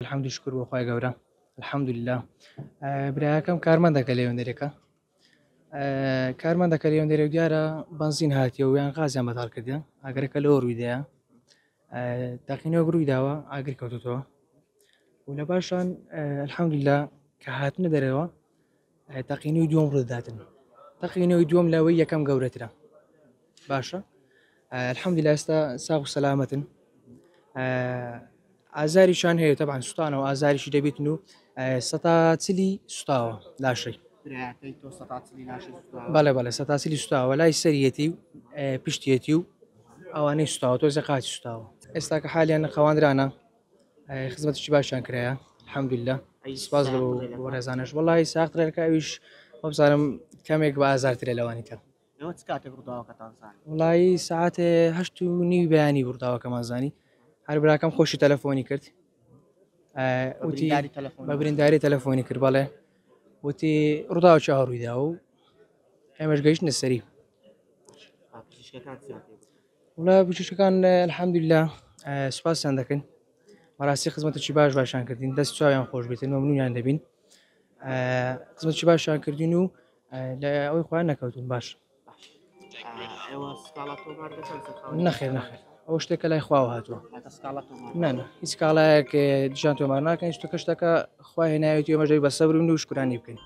الحمد شکر بۆ خۆی گەورە الحەمدولله براکەم کارمەندەکە لێوێنەرێکە کارمەندەکە لێوێنەرێک دیارە بنزین هاتیەوە یان غازیان بەتاڵ کردیان ئاگەرەکە لەوە ڕوویدایە تاقینەوە ڕووی داوە ئاگر کەوتوتەوە و لە پاشان الحەمدولله کە هاتنە دەرەوە تەقینەوەی دووەم ڕوودادن تەقینەوەی دووەم لەوەی یەکەم گەورەترە باشە الحەمدولله ئێستا ساغ و سەلامەتن ئازاریشان هەیە تەبعاً سوستانەوە ئازاریشی دەبێتن و سەتاچلی سوستاوە لاشەی بەڵێ بەڵێ سەتاسیلی سوستاوە لای سەرەتی و پشتێتی و ئەوانەی سوستاوە تۆزە قاچی سوستاوە ئێستا کە حالیان خەواندرانە خزمەتشی باشیان کرایە الحەمدولله سپاس بۆ ڕێزانش وەڵی ساخترەکە ئەویش وەبزانم کەمێک بە ئازارترە لەوانی تر وڵایی ساعتێ 8:30 بەیانی بڕداوەکەمان زانی هەر براکەم خۆشی تەلەفۆنی کرد وتی بە برینداری تەلەفۆنی کرد بەڵێ وتی ڕووداوی هەڕوویدا و ئێمەش گەیشتنە سەری وڵا بچوشەکان الحەمدولله سوپاسیان دەکەن بەڕاستی خزمەتێکی باشیان کردین دەست چاویان خۆش بێتن مەمنونیان دەبین خزمەتکی باشیان کردین و لە ئەوەی خۆیان نەکەوتون باش نەخێر نەخێر ئەو شتێکە لای خواوە هاتووە نانە هیچ کاڵایەک دیژان تۆمار ناکەین شتەکە شتەکە خوا هێنایەتی ئێمەژەی بە سەبرون و شکرانی بکەین